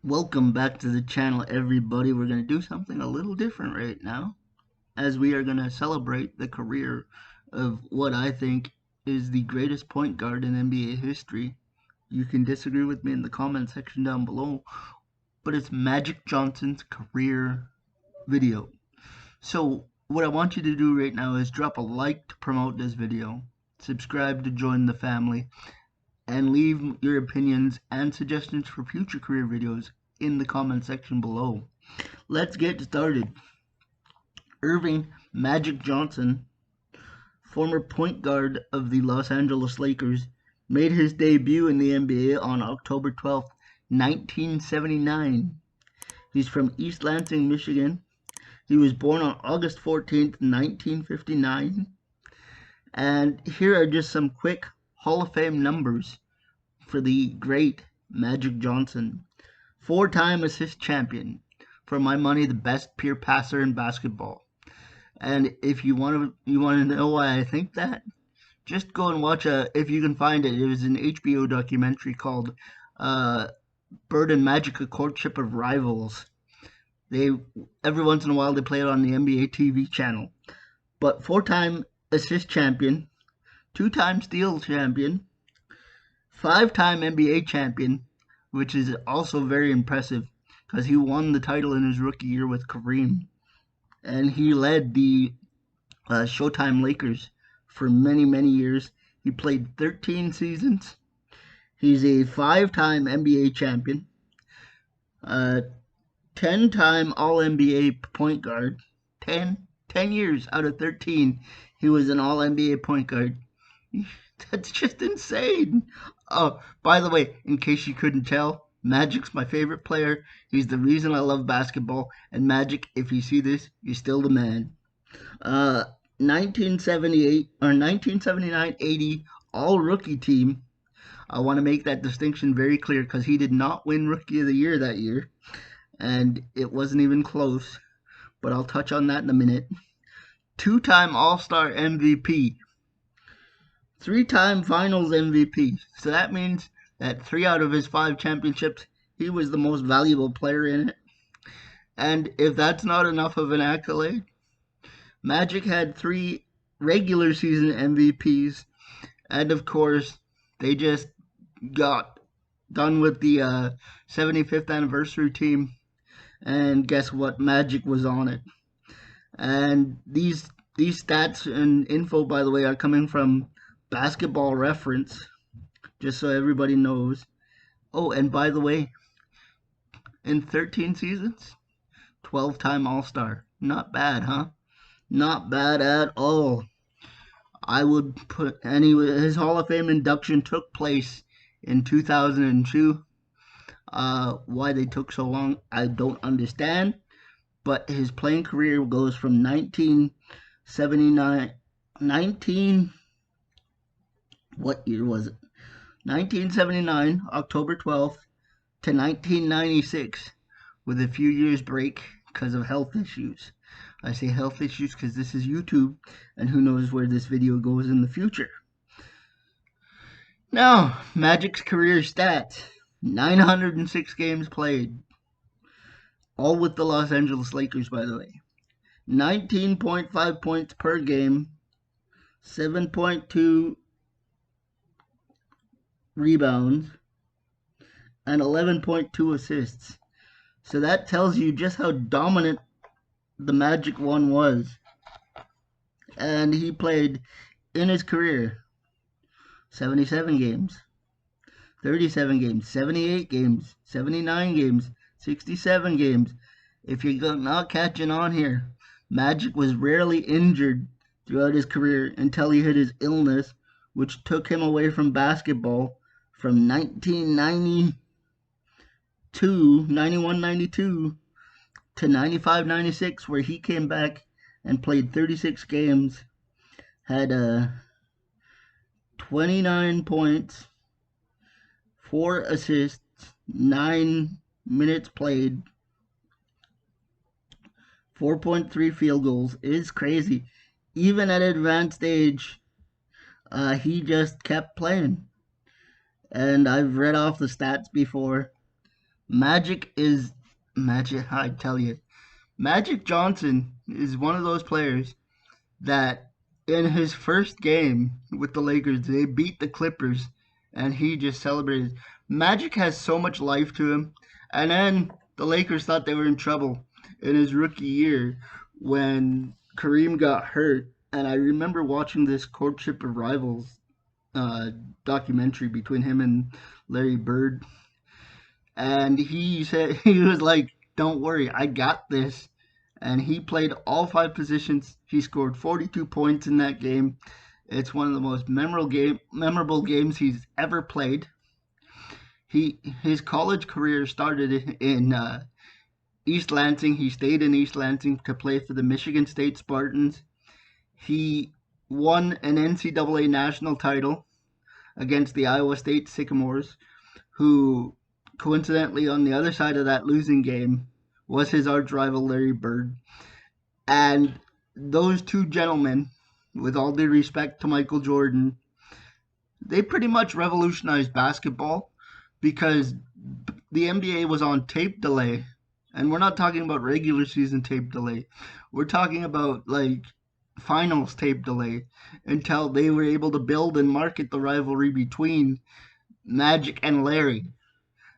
Welcome back to the channel, everybody. We're going to do something a little different right now, as we are going to celebrate the career of what I think is the greatest point guard in NBA history. You can disagree with me in the comment section down below, but it's Magic Johnson's career video. So what I want you to do right now is drop a like to promote this video, subscribe to join the family, and leave your opinions and suggestions for future career videos in the comment section below. Let's get started. Irving Magic Johnson, former point guard of the Los Angeles Lakers, made his debut in the NBA on October 12, 1979. He's from East Lansing, Michigan. He was born on August 14th, 1959. And here are just some quick Hall of Fame numbers for the great Magic Johnson. 4-time assist champion. For my money, the best pure passer in basketball. And if you want to know why I think that, just go and watch if you can find it. It was an HBO documentary called Bird and Magic: A Courtship of Rivals. Every once in a while they play it on the NBA TV channel. But 4-time assist champion, 2-time steal champion, 5-time NBA champion, which is also very impressive because he won the title in his rookie year with Kareem. And he led the Showtime Lakers for many, many years. He played 13 seasons. He's a 5-time NBA champion, 10-time All-NBA point guard. 10 years out of 13, he was an All-NBA point guard. That's just insane. Oh, by the way, in case you couldn't tell, Magic's my favorite player. He's the reason I love basketball. And Magic, if you see this, you're still the man. 1978 or 1979-80 All-Rookie team. I want to make that distinction very clear because he did not win Rookie of the Year that year, and it wasn't even close. But I'll touch on that in a minute. 2-time All-Star MVP. 3-time Finals MVP. So that means that 3 out of his 5 championships, he was the most valuable player in it. And if that's not enough of an accolade, Magic had 3 regular season MVPs. And of course, they just got done with the 75th anniversary team. And guess what? Magic was on it. And these stats and info, by the way, are coming from Basketball Reference, just so everybody knows. Oh, and by the way, in 13 seasons, 12-time All-Star. Not bad, huh? Not bad at all. I would put his Hall of Fame induction took place in 2002. Why they took so long, I don't understand. But his playing career goes from 1979, October 12th, to 1996, with a few years break because of health issues. I say health issues because this is YouTube, and who knows where this video goes in the future. Now, Magic's career stats. 906 games played. All with the Los Angeles Lakers, by the way. 19.5 points per game. 7.2 rebounds. And 11.2 assists. So that tells you just how dominant the Magic one was. And he played in his career 77 games, 37 games, 78 games, 79 games, 67 games. If you're not catching on here, Magic was rarely injured throughout his career until he hit his illness, which took him away from basketball from 91-92 to 95-96, where he came back and played 36 games, had 29 points, 4 assists, 9 minutes played, 4.3 field goals. Is crazy. Even at advanced age, he just kept playing. And I've read off the stats before. Magic is Magic. I tell you, Magic Johnson is one of those players that in his first game with the Lakers, they beat the Clippers, and he just celebrated. Magic has so much life to him, and then the Lakers thought they were in trouble in his rookie year when Kareem got hurt. And I remember watching this Courtship of Rivals uh, documentary between him and Larry Bird, and he said he was like, "Don't worry, I got this." And he played all five positions. He scored 42 points in that game. It's one of the most memorable games he's ever played. His college career started in East Lansing. He stayed in East Lansing to play for the Michigan State Spartans. He won an NCAA national title against the Iowa State Sycamores, who coincidentally on the other side of that losing game was his arch rival Larry Bird. And those two gentlemen, with all due respect to Michael Jordan, they pretty much revolutionized basketball because the NBA was on tape delay. And we're not talking about regular season tape delay. We're talking about like finals tape delay until they were able to build and market the rivalry between Magic and Larry.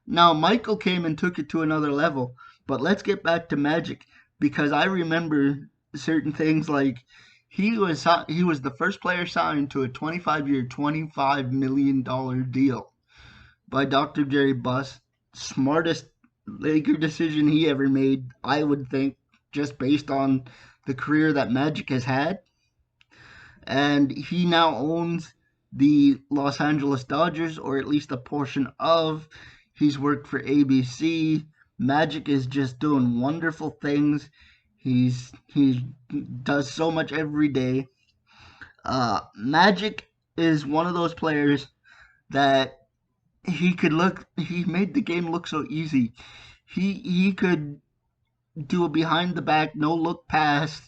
Now, Michael came and took it to another level, but let's get back to Magic because I remember certain things like he was the first player signed to a 25-year, $25 million deal by Dr. Jerry Buss. Smartest Laker decision he ever made, I would think, just based on the career that Magic has had. And he now owns the Los Angeles Dodgers, or at least a portion of. He's worked for ABC. Magic is just doing wonderful things. He does so much every day. Magic is one of those players that he made the game look so easy. He could do a behind the back no look pass,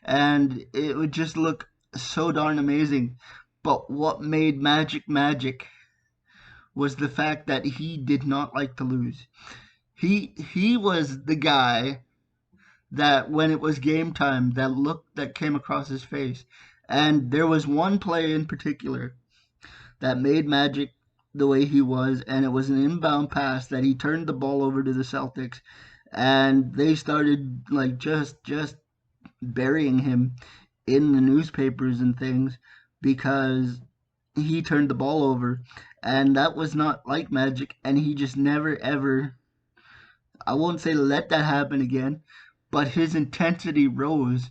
and it would just look so darn amazing. But what made Magic Magic was the fact that he did not like to lose. He was the guy that when it was game time, that look that came across his face. And there was one play in particular that made Magic the way he was, and it was an inbound pass that he turned the ball over to the Celtics, and they started like just burying him in the newspapers and things because he turned the ball over, and that was not like Magic, and he just never ever, I won't say let that happen again, but his intensity rose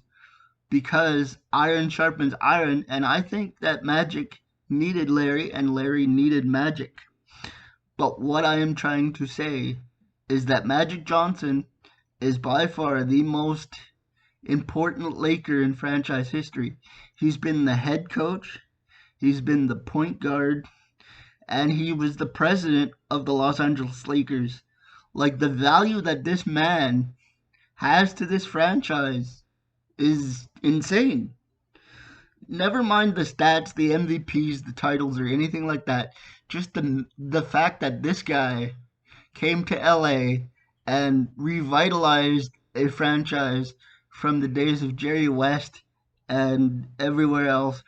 because iron sharpens iron, and I think that Magic needed Larry and Larry needed Magic. But what I am trying to say is that Magic Johnson is by far the most important Laker in franchise history. He's been the head coach, he's been the point guard, and he was the president of the Los Angeles Lakers. Like the value that this man has to this franchise is insane. Never mind the stats, the MVPs, the titles, or anything like that. Just the fact that this guy came to LA and revitalized a franchise from the days of Jerry West and everywhere else.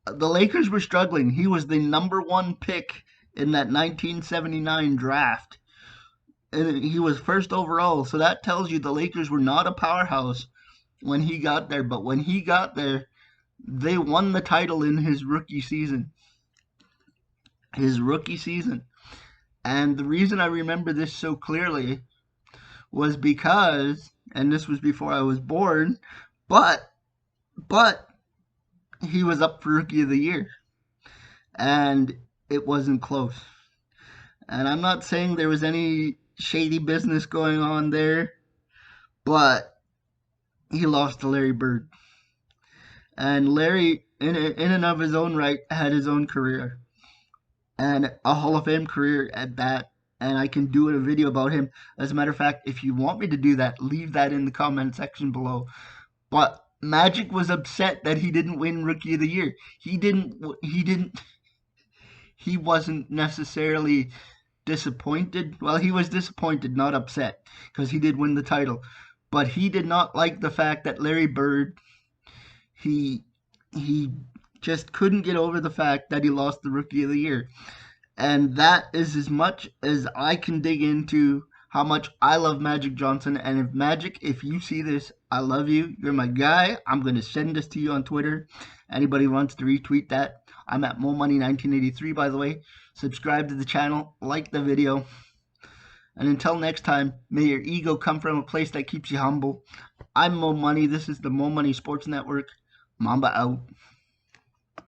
The Lakers were struggling. He was the number one pick in that 1979 draft. And he was first overall. So that tells you the Lakers were not a powerhouse when he got there. But when he got there, they won the title in his rookie season. His rookie season. And the reason I remember this so clearly was because, and this was before I was born, but he was up for Rookie of the Year. And it wasn't close. And I'm not saying there was any shady business going on there, but he lost to Larry Bird. And Larry, in and of his own right, had his own career. And a Hall of Fame career at that. And I can do a video about him. As a matter of fact, if you want me to do that, leave that in the comment section below. But Magic was upset that he didn't win Rookie of the Year. He wasn't necessarily disappointed. Well, he was disappointed, not upset, because he did win the title. But he did not like the fact that Larry Bird, he he just couldn't get over the fact that he lost the Rookie of the Year. And that is as much as I can dig into how much I love Magic Johnson. And if Magic, if you see this, I love you. You're my guy. I'm going to send this to you on Twitter. Anybody wants to retweet that, I'm at MoMoney1983, by the way. Subscribe to the channel, like the video. And until next time, may your ego come from a place that keeps you humble. I'm Mo Money. This is the Mo Money Sports Network. Mamba out.